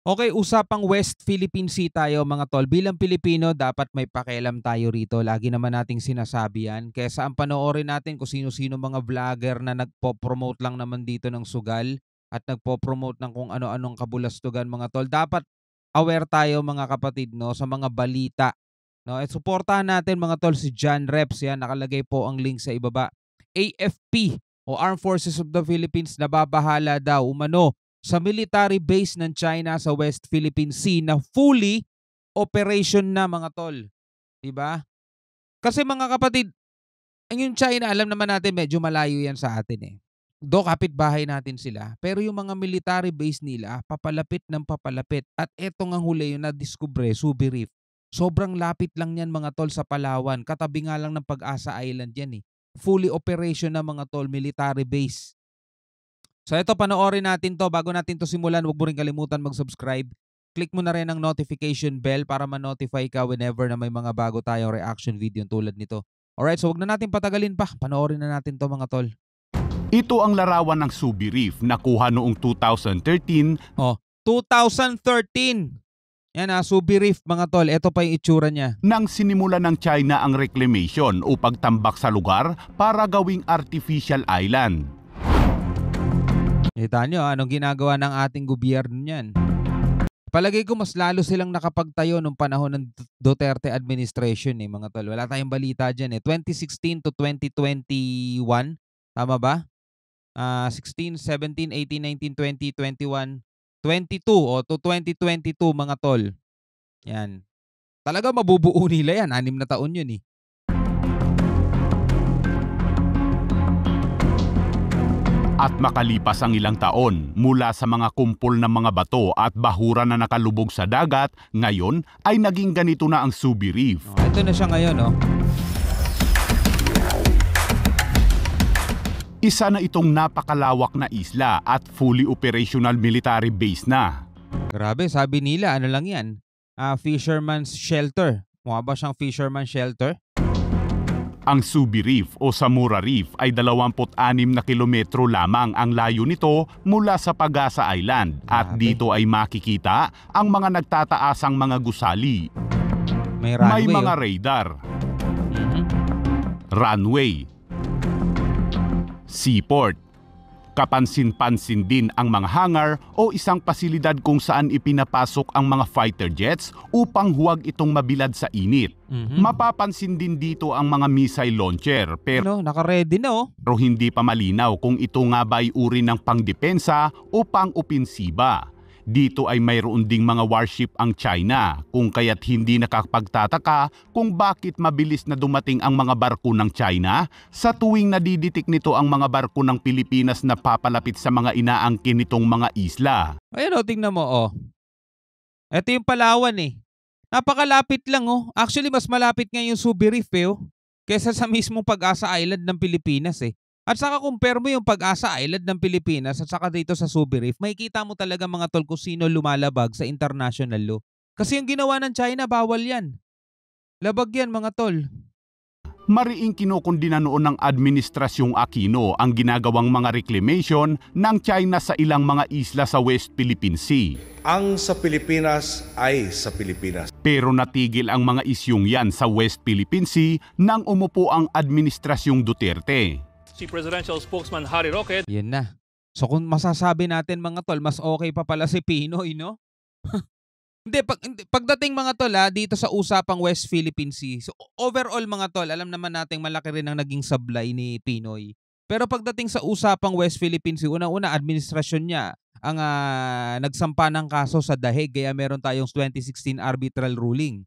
Okay, usapang West Philippine Sea tayo mga tol. Bilang Pilipino, dapat may pakialam tayo rito. Lagi naman nating sinasabi yan. Kesa ang panoorin natin kung sino-sino mga vlogger na nagpo-promote lang naman dito ng sugal at nagpo-promote ng kung ano-anong kabulastugan mga tol. Dapat aware tayo mga kapatid no sa mga balita. No, at suportahan natin mga tol si John Reps yan. Nakalagay po ang link sa ibaba. AFP o Armed Forces of the Philippines nababahala daw umano sa military base ng China sa West Philippine Sea na fully operation na mga tol. Diba? Kasi mga kapatid, yung China, alam naman natin medyo malayo yan sa atin eh. Do kapitbahay natin sila. Pero yung mga military base nila, papalapit ng papalapit. At eto nga huli yung na-discover, Subi Reef. Sobrang lapit lang yan mga tol sa Palawan. Katabi nga lang ng Pag-asa Island yan eh. Fully operation na mga tol, military base. So ito, panoorin natin to. Bago natin to simulan, huwag mo rin kalimutan mag-subscribe. Click mo na rin ang notification bell para ma-notify ka whenever na may mga bago tayong reaction video tulad nito. Alright, so huwag na natin patagalin pa. Panoorin na natin to mga tol. Ito ang larawan ng Subi Reef na kuha noong 2013. 2013! Yan Subi Reef mga tol. Ito pa yung itsura niya. Nang sinimula ng China ang reclamation o pagtambak sa lugar para gawing artificial island. Kita nyo, anong ginagawa ng ating gobyerno niyan? Palagay ko mas lalo silang nakapagtayo nung panahon ng Duterte administration mga tol. Wala tayong balita dyan 2016 to 2021. Tama ba? 16, 17, 18, 19, 20, 21, 22 o to 2022 mga tol. Yan. Talaga mabubuo nila yan. 6 na taon yun At makalipas ang ilang taon, mula sa mga kumpol ng mga bato at bahura na nakalubog sa dagat, ngayon ay naging ganito na ang Subi Reef. Ito na siya ngayon Isa na itong napakalawak na isla at fully operational military base na. Grabe, sabi nila ano lang yan? Fisherman's shelter. Mukha ba siyang fisherman's shelter? Ang Subi Reef o Samura Reef ay 26 na kilometro lamang ang layo nito mula sa Pag-asa Island. At dito ay makikita ang mga nagtataasang mga gusali. May mga radar, runway, seaport. Kapansin-pansin din ang mga hangar o isang pasilidad kung saan ipinapasok ang mga fighter jets upang huwag itong mabilad sa init. Mapapansin din dito ang mga missile launcher pero naka-ready na pero hindi pa malinaw kung ito nga ba ay uri ng pangdepensa o pang-opensiba. Dito ay mayroon ding mga warship ang China kung kaya't hindi nakapagtataka kung bakit mabilis na dumating ang mga barko ng China sa tuwing nadiditik nito ang mga barko ng Pilipinas na papalapit sa mga inaangkin nitong mga isla. Ayan tingnan mo Ito yung Palawan Napakalapit lang Actually mas malapit nga yung Subi Reef kesa sa mismong Pag-asa Island ng Pilipinas At saka compare mo yung Pag-asa Island ng Pilipinas at saka dito sa Subi Reef, makikita mo talaga mga tol kung sino lumalabag sa international law. Kasi yung ginawa ng China, bawal yan. Labag yan mga tol. Mariing kinukundina noon ng Administrasyong Aquino ang ginagawang mga reclamation ng China sa ilang mga isla sa West Philippine Sea. Ang sa Pilipinas ay sa Pilipinas. Pero natigil ang mga isyong yan sa West Philippine Sea nang umupo ang Administrasyong Duterte. Si Presidential Spokesman Harry Roque. Yan na. So kung masasabi natin mga tol, mas okay pa pala si Pinoy, no? Hindi, pagdating mga tol dito sa usapang West Philippine Sea, so overall mga tol, alam naman natin malaki rin ang naging sablay ni Pinoy. Pero pagdating sa usapang West Philippine Sea, una-una administrasyon niya ang nagsampa ng kaso sa The Hague, kaya meron tayong 2016 arbitral ruling.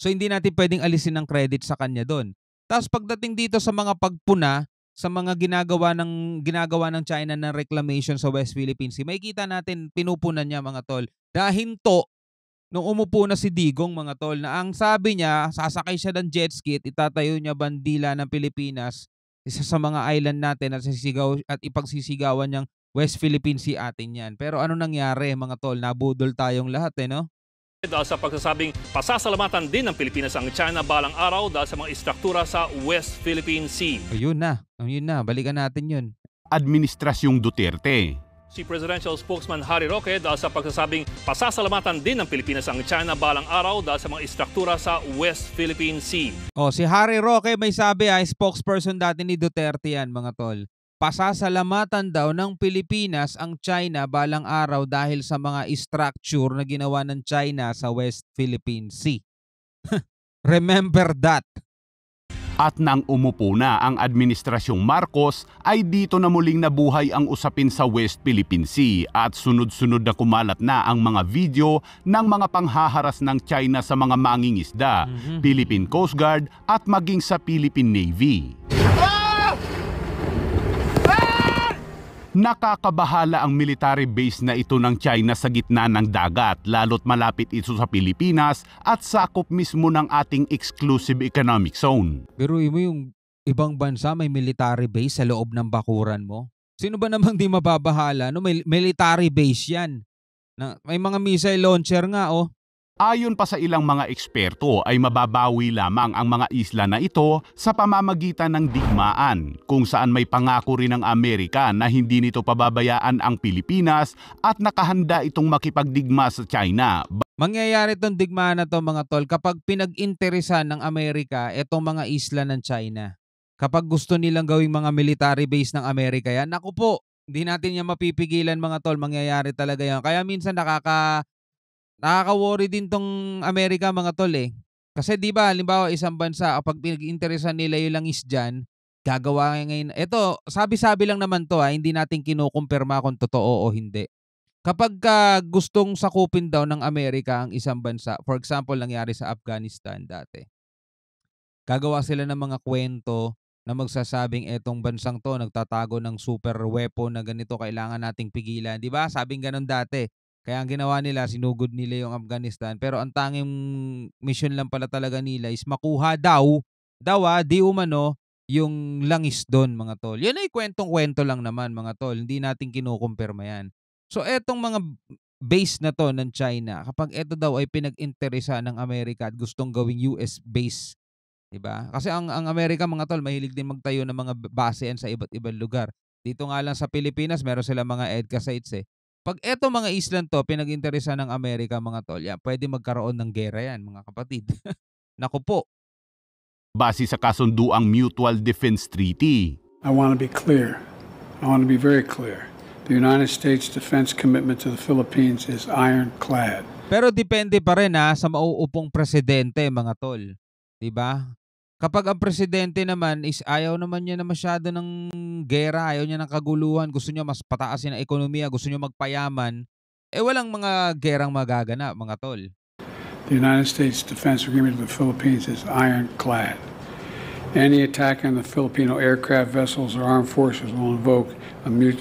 So hindi natin pwedeng alisin ng credit sa kanya doon. Tapos pagdating dito sa mga pagpuna, sa mga ginagawa ng China ng reclamation sa West Philippine Sea, makikita natin pinupunan niya mga tol. Dahinto nung umupo na si Digong mga tol na ang sabi niya, sasakay siya ng jet ski at itatayo niya bandila ng Pilipinas isa sa mga island natin at ipagsisigawan niyang West Philippine Sea atin yan. Pero ano nangyari mga tol? Nabudol tayong lahat no? Dahil sa pagsasabing pasasalamatan din ng Pilipinas ang China balang araw dahil sa mga istruktura sa West Philippine Sea. Ayun na. Balikan natin yun. Administrasyong Duterte. Si Presidential Spokesman Harry Roque dahil sa pagsasabing pasasalamatan din ng Pilipinas ang China balang araw dahil sa mga istruktura sa West Philippine Sea. Si Harry Roque may sabi, spokesperson dati ni Duterte yan mga tol. Pasasalamatan daw ng Pilipinas ang China balang araw dahil sa mga structure na ginawa ng China sa West Philippine Sea. Remember that. At nang umupo na ang Administrasyong Marcos ay dito na muling nabuhay ang usapin sa West Philippine Sea at sunod-sunod na kumalat na ang mga video ng mga panghaharas ng China sa mga mangingisda, Philippine Coast Guard at maging sa Philippine Navy. Nakakabahala ang military base na ito ng China sa gitna ng dagat lalo't malapit ito sa Pilipinas at sakop mismo ng ating exclusive economic zone. Pero mo yung ibang bansa may military base sa loob ng bakuran mo. Sino ba namang di mababahala? No, may military base yan. May mga missile launcher nga Ayon pa sa ilang mga eksperto ay mababawi lamang ang mga isla na ito sa pamamagitan ng digmaan kung saan may pangako rin ng Amerika na hindi nito pababayaan ang Pilipinas at nakahanda itong makipagdigma sa China. Mangyayari itong digmaan na to mga tol kapag pinag-interesan ng Amerika itong mga isla ng China. Kapag gusto nilang gawing mga military base ng Amerika yan, naku po, hindi natin yan mapipigilan mga tol, mangyayari talaga yan. Kaya minsan nakaka-worry din tong Amerika mga tol Kasi di ba, halimbawa isang bansa, kapag pinag-interesan nila yung langis dyan, gagawa ngayon. Ito, sabi-sabi lang naman to hindi natin kinukumpirma kung totoo o hindi. Kapag gustong sakupin daw ng Amerika ang isang bansa, for example, nangyari sa Afghanistan dati, gagawa sila ng mga kwento na magsasabing etong bansang to nagtatago ng super weapon na ganito, kailangan nating pigilan. Di ba? Sabing ganun dati. Kaya ang ginawa nila, sinugod nila yung Afghanistan. Pero ang tanging mission lang pala talaga nila is makuha di umano, yung langis doon mga tol. Yan ay kwentong-kwento lang naman mga tol. Hindi natin kinukumpirma yan. So etong mga base na to ng China, kapag eto daw ay pinag-interesa ng Amerika at gustong gawing US base, diba? Kasi ang Amerika mga tol, mahilig din magtayo ng mga base yan sa iba't ibang lugar. Dito nga lang sa Pilipinas, meron sila mga EDCA sites Pag eto mga island to, pinag-interesa ng Amerika mga tol, pwede magkaroon ng gera yan mga kapatid. Naku po. Base sa kasunduang Mutual Defense Treaty. I want to be clear. I want to be very clear. The United States defense commitment to the Philippines is ironclad. Pero depende pa rin sa mauupong presidente mga tol. Diba? Kapag ang presidente naman is ayaw naman niya na masyado ng gera, ayaw niya ng kaguluhan, gusto niya mas pataasin ang ekonomiya, gusto niya magpayaman, walang mga gerang magaganap mga tol. The United States defense agreement with the Philippines is ironclad. Any attack on the Filipino aircraft vessels or armed forces will invoke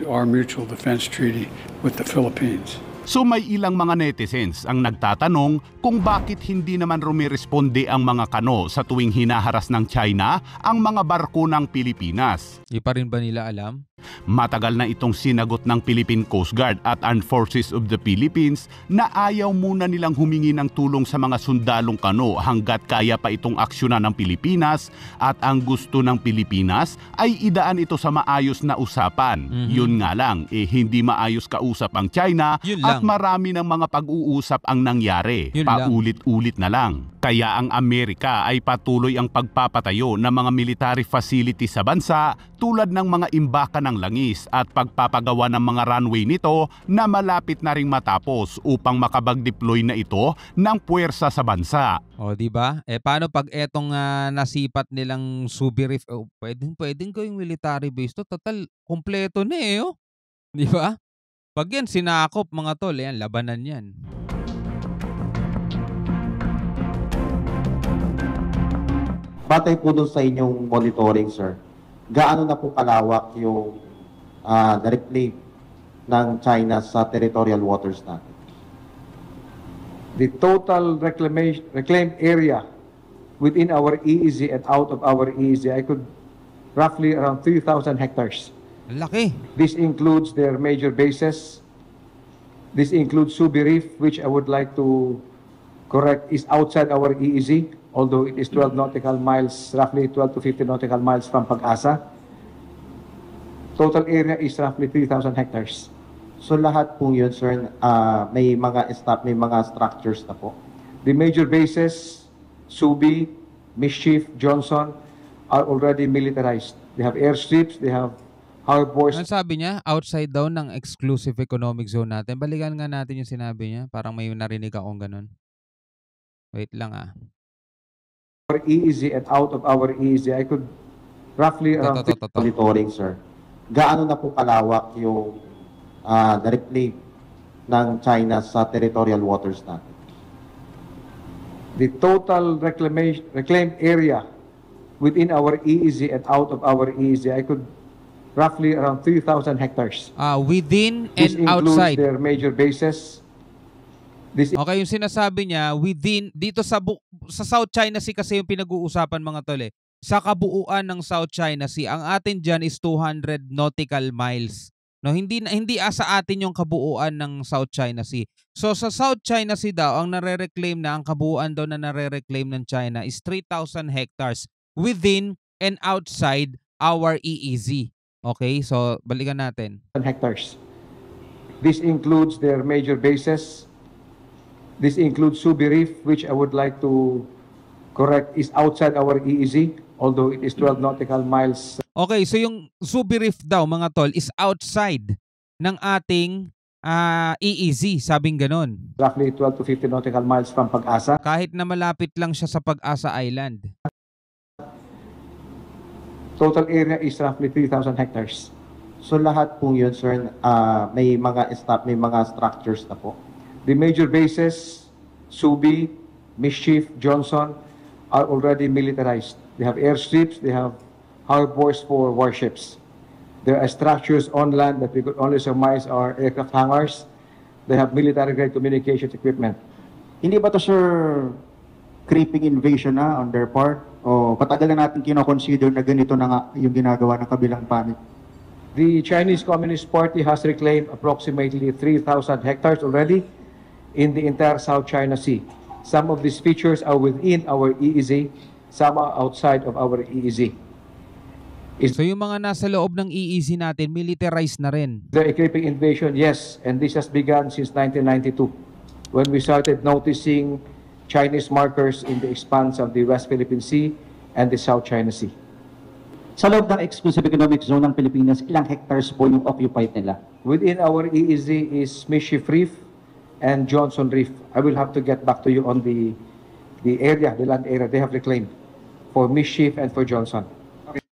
our mutual defense treaty with the Philippines. So may ilang mga netizens ang nagtatanong kung bakit hindi naman rumiresponde ang mga kano sa tuwing hinaharas ng China ang mga barko ng Pilipinas. Di pa rin ba nila alam? Matagal na itong sinagot ng Philippine Coast Guard at Armed Forces of the Philippines na ayaw muna nilang humingi ng tulong sa mga sundalong kano hanggat kaya pa itong aksyonan ng Pilipinas at ang gusto ng Pilipinas ay idaan ito sa maayos na usapan. Yun nga lang, hindi maayos kausap ang China at marami ng mga pag-uusap ang nangyari. Paulit-ulit na lang. Kaya ang Amerika ay patuloy ang pagpapatayo ng mga military facility sa bansa tulad ng mga imbaka ng langis at pagpapagawa ng mga runway nito na malapit na ring matapos upang makapag-deploy na ito ng puwersa sa bansa. Di ba? Paano pag etong nasipat nilang Subi Reef? Pwedeng gawing military base to. Total, kompleto na Di ba? Pag yan sinakop mga tol, labanan yan. Batay po doon sa inyong monitoring, sir, gaano na po kalawak yung na-reclaim ng China sa territorial waters natin? The total reclaimed area within our EEZ and out of our EEZ, I could roughly around 3,000 hectares. Laki. This includes their major bases. This includes Subi Reef, which I would like to correct, is outside our EEZ, although it is 12 nautical miles, roughly 12 to 15 nautical miles from Pag-asa. Total area is roughly 3,000 hectares. So lahat po yun, sir, may mga structures na po. The major bases, Subi, Mischief, Johnson, are already militarized. They have airstrips, they have harbors. Ano sabi niya? Outside daw ng exclusive economic zone natin. Balikan nga natin yung sinabi niya. Parang may narinig akong ganun. Wait lang ah. Our EEZ and out of our EEZ, I could roughly around Monitoring, sir. Gaano na po kalawak yung na-reclaim ng China sa territorial waters natin? the total reclaimed area within our EEZ and out of our EEZ, I could roughly around 3,000 hectares. Within This and includes outside. their major bases. This Okay, yung sinasabi niya, within, dito sa South China Sea kasi yung pinag-uusapan mga tol eh. Sa kabuuan ng South China Sea, ang atin dyan is 200 nautical miles. No, hindi sa atin yung kabuuan ng South China Sea. So sa South China Sea daw, ang nare-reclaim na, ang kabuuan daw na nare-reclaim ng China is 3,000 hectares within and outside our EEZ. Okay, so balikan natin. hectares. This includes their major bases. This includes Subi Reef, which I would like to correct, is outside our EEZ, although it is 12 nautical miles. Okay, so yung Subi Reef daw mga tol is outside ng ating EEZ, sabing ganon. Roughly 12 to 15 nautical miles from Pag-asa. Kahit na malapit lang siya sa Pag-asa Island. Total area is roughly 3,000 hectares. So lahat po yun, sir, may mga structures na po. The major bases, Subi, Mischief, Johnson, are already militarized. They have airstrips, they have harbors for warships. There are structures on land that we could only surmise are aircraft hangars. They have military-grade communications equipment. Hindi ba to, sir, creeping invasion na on their part? O patagal na natin kino-consider na ganito na nga yung ginagawa ng kabilang panig? The Chinese Communist Party has reclaimed approximately 3,000 hectares already in the entire South China Sea. Some of these features are within our EEZ, some are outside of our EEZ. So yung mga nasa loob ng EEZ natin, militarized na rin. The creeping invasion, yes, and this has begun since 1992, when we started noticing Chinese markers in the expanse of the West Philippine Sea and the South China Sea. Sa loob ng exclusive economic zone ng Pilipinas, ilang hectares po yung occupied nila? Within our EEZ is Mischief Reef and Johnson Reef. I will have to get back to you on the area, the land area they have reclaimed for Mischief and for Johnson.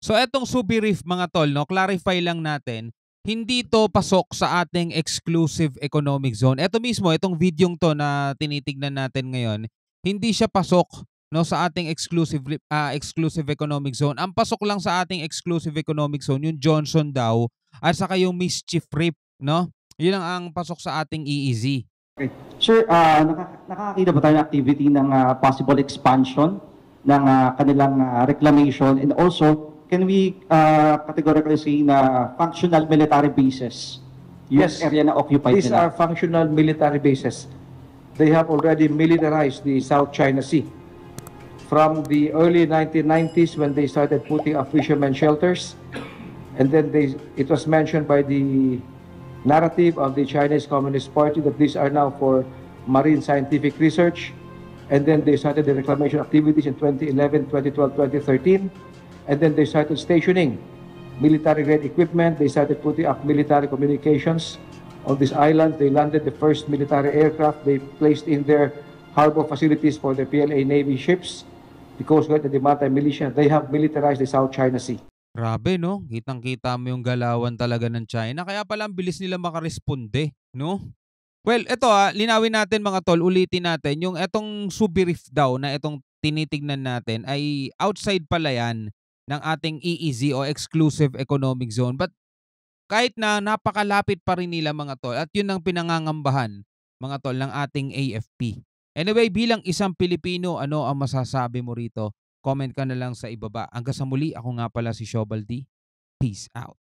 So etong Subi Reef mga tol, no, clarify lang natin, hindi to pasok sa ating exclusive economic zone. Ito mismo, itong videong to na tinitignan natin ngayon, hindi siya pasok, no, sa ating exclusive economic zone. Ang pasok lang sa ating exclusive economic zone yung Johnson daw at saka yung Mischief Reef, no? Yun ang pasok sa ating EEZ. Sir, nakakakita ba tayo ng activity ng possible expansion ng kanilang reclamation, and also can we categorically say na functional military bases yung Yes, area na occupied these nila? are functional military bases. They have already militarized the South China Sea. From the early 1990s when they started putting up fishermen shelters, and then it was mentioned by the narrative of the Chinese Communist Party that these are now for marine scientific research, and then they started the reclamation activities in 2011, 2012, 2013, and then they started stationing military-grade equipment. They started putting up military communications on this island. They landed the first military aircraft. They placed in their harbor facilities for the PLA Navy ships, the Coast Guard and the Maritime Militia. They have militarized the South China Sea. Grabe, no? Kitang-kita mo yung galawan talaga ng China. Kaya pala ang bilis nila makaresponde, no? Well, ito linawin natin mga tol, ulitin natin. Yung etong Subi Reef daw na itong tinitignan natin ay outside pala yan ng ating EEZ o Exclusive Economic Zone. But kahit na napakalapit pa rin nila mga tol, at yun ang pinangangambahan mga tol ng ating AFP. Anyway, bilang isang Pilipino, ano ang masasabi mo rito? Comment ka na lang sa ibaba. Hanggang sa muli, ako nga pala si Shobal D. Peace out.